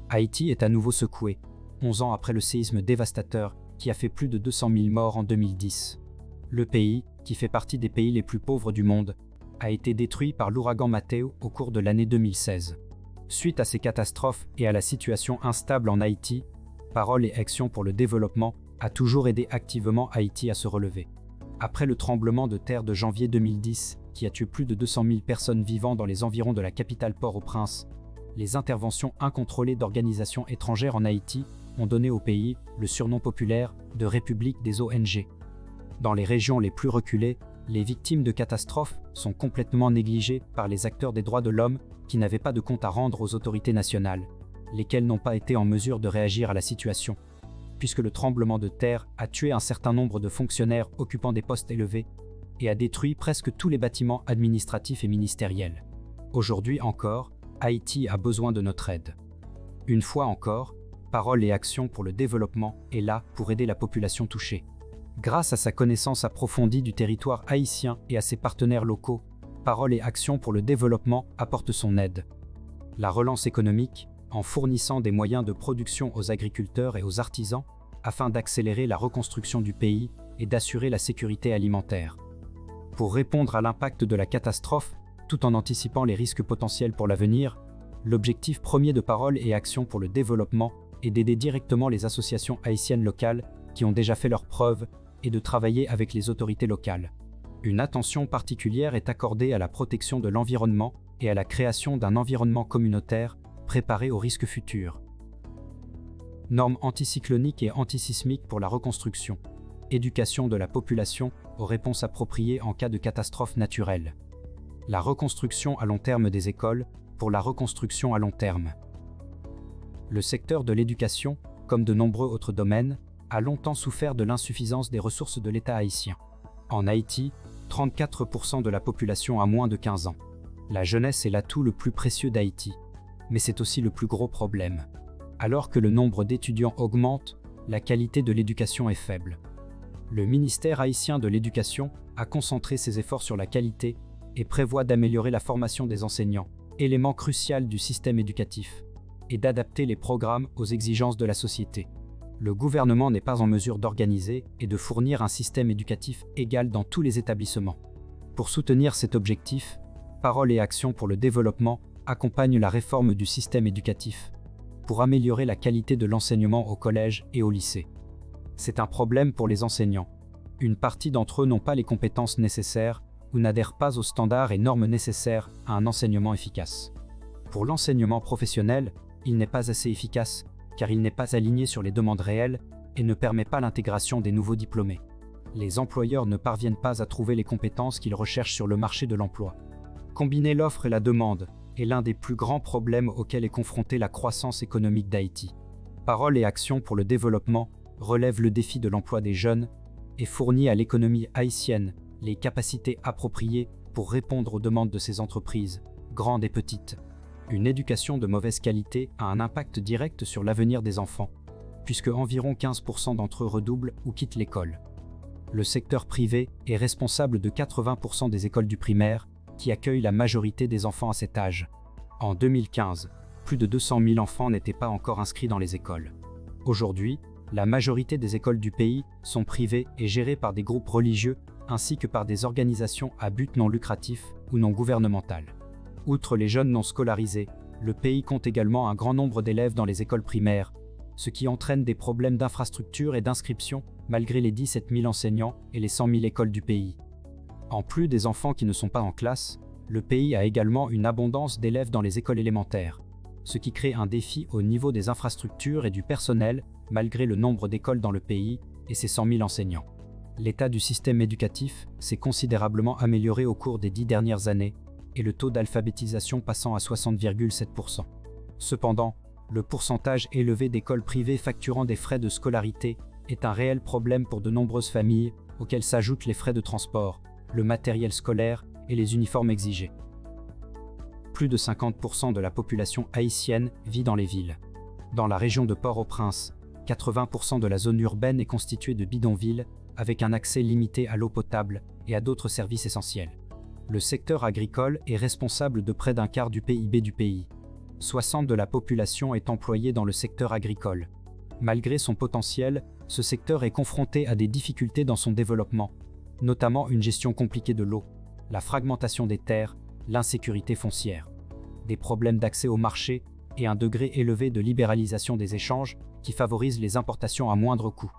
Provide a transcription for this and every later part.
Haïti est à nouveau secoué, 11 ans après le séisme dévastateur qui a fait plus de 200 000 morts en 2010. Le pays, qui fait partie des pays les plus pauvres du monde, a été détruit par l'ouragan Mateo au cours de l'année 2016. Suite à ces catastrophes et à la situation instable en Haïti, Paroles et Actions pour le développement a toujours aidé activement Haïti à se relever. Après le tremblement de terre de janvier 2010, qui a tué plus de 200 000 personnes vivant dans les environs de la capitale Port-au-Prince, les interventions incontrôlées d'organisations étrangères en Haïti ont donné au pays le surnom populaire de République des ONG. Dans les régions les plus reculées, les victimes de catastrophes sont complètement négligées par les acteurs des droits de l'homme qui n'avaient pas de compte à rendre aux autorités nationales, lesquelles n'ont pas été en mesure de réagir à la situation, puisque le tremblement de terre a tué un certain nombre de fonctionnaires occupant des postes élevés et a détruit presque tous les bâtiments administratifs et ministériels. Aujourd'hui encore, Haïti a besoin de notre aide. Une fois encore, Paroles et Actions pour le développement est là pour aider la population touchée. Grâce à sa connaissance approfondie du territoire haïtien et à ses partenaires locaux, Paroles et Actions pour le développement apporte son aide. La relance économique, en fournissant des moyens de production aux agriculteurs et aux artisans, afin d'accélérer la reconstruction du pays et d'assurer la sécurité alimentaire. Pour répondre à l'impact de la catastrophe, tout en anticipant les risques potentiels pour l'avenir, l'objectif premier de Paroles et Actions pour le développement est d'aider directement les associations haïtiennes locales qui ont déjà fait leurs preuves et de travailler avec les autorités locales. Une attention particulière est accordée à la protection de l'environnement et à la création d'un environnement communautaire préparé aux risques futurs. Normes anticycloniques et antisismiques pour la reconstruction. Éducation de la population aux réponses appropriées en cas de catastrophe naturelle. La reconstruction à long terme des écoles pour la reconstruction à long terme. Le secteur de l'éducation, comme de nombreux autres domaines, a longtemps souffert de l'insuffisance des ressources de l'État haïtien. En Haïti, 34% de la population a moins de 15 ans. La jeunesse est l'atout le plus précieux d'Haïti, mais c'est aussi le plus gros problème. Alors que le nombre d'étudiants augmente, la qualité de l'éducation est faible. Le ministère haïtien de l'Éducation a concentré ses efforts sur la qualité et prévoit d'améliorer la formation des enseignants, élément crucial du système éducatif, et d'adapter les programmes aux exigences de la société. Le gouvernement n'est pas en mesure d'organiser et de fournir un système éducatif égal dans tous les établissements. Pour soutenir cet objectif, Paroles et Actions pour le développement accompagnent la réforme du système éducatif pour améliorer la qualité de l'enseignement au collège et au lycée. C'est un problème pour les enseignants. Une partie d'entre eux n'ont pas les compétences nécessaires ou n'adhèrent pas aux standards et normes nécessaires à un enseignement efficace. Pour l'enseignement professionnel, il n'est pas assez efficace car il n'est pas aligné sur les demandes réelles et ne permet pas l'intégration des nouveaux diplômés. Les employeurs ne parviennent pas à trouver les compétences qu'ils recherchent sur le marché de l'emploi. Combiner l'offre et la demande est l'un des plus grands problèmes auxquels est confrontée la croissance économique d'Haïti. Paroles et Actions pour le développement relève le défi de l'emploi des jeunes et fournit à l'économie haïtienne les capacités appropriées pour répondre aux demandes de ces entreprises, grandes et petites. Une éducation de mauvaise qualité a un impact direct sur l'avenir des enfants, puisque environ 15% d'entre eux redoublent ou quittent l'école. Le secteur privé est responsable de 80% des écoles du primaire, qui accueillent la majorité des enfants à cet âge. En 2015, plus de 200 000 enfants n'étaient pas encore inscrits dans les écoles. Aujourd'hui, la majorité des écoles du pays sont privées et gérées par des groupes religieux ainsi que par des organisations à but non lucratif ou non gouvernemental. Outre les jeunes non scolarisés, le pays compte également un grand nombre d'élèves dans les écoles primaires, ce qui entraîne des problèmes d'infrastructure et d'inscription malgré les 17 000 enseignants et les 100 000 écoles du pays. En plus des enfants qui ne sont pas en classe, le pays a également une abondance d'élèves dans les écoles élémentaires, ce qui crée un défi au niveau des infrastructures et du personnel malgré le nombre d'écoles dans le pays et ses 100 000 enseignants. L'état du système éducatif s'est considérablement amélioré au cours des 10 dernières années et le taux d'alphabétisation passant à 60,7%. Cependant, le pourcentage élevé d'écoles privées facturant des frais de scolarité est un réel problème pour de nombreuses familles, auxquelles s'ajoutent les frais de transport, le matériel scolaire et les uniformes exigés. Plus de 50% de la population haïtienne vit dans les villes. Dans la région de Port-au-Prince, 80% de la zone urbaine est constituée de bidonvilles, avec un accès limité à l'eau potable et à d'autres services essentiels. Le secteur agricole est responsable de près d'un quart du PIB du pays. 60% de la population est employée dans le secteur agricole. Malgré son potentiel, ce secteur est confronté à des difficultés dans son développement, notamment une gestion compliquée de l'eau, la fragmentation des terres, l'insécurité foncière, des problèmes d'accès au marché et un degré élevé de libéralisation des échanges qui favorise les importations à moindre coût.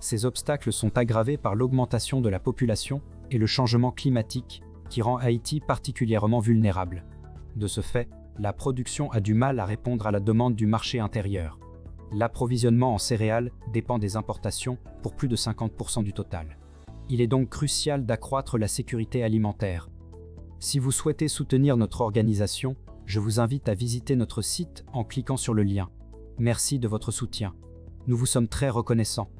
Ces obstacles sont aggravés par l'augmentation de la population et le changement climatique qui rend Haïti particulièrement vulnérable. De ce fait, la production a du mal à répondre à la demande du marché intérieur. L'approvisionnement en céréales dépend des importations pour plus de 50% du total. Il est donc crucial d'accroître la sécurité alimentaire. Si vous souhaitez soutenir notre organisation, je vous invite à visiter notre site en cliquant sur le lien. Merci de votre soutien. Nous vous sommes très reconnaissants.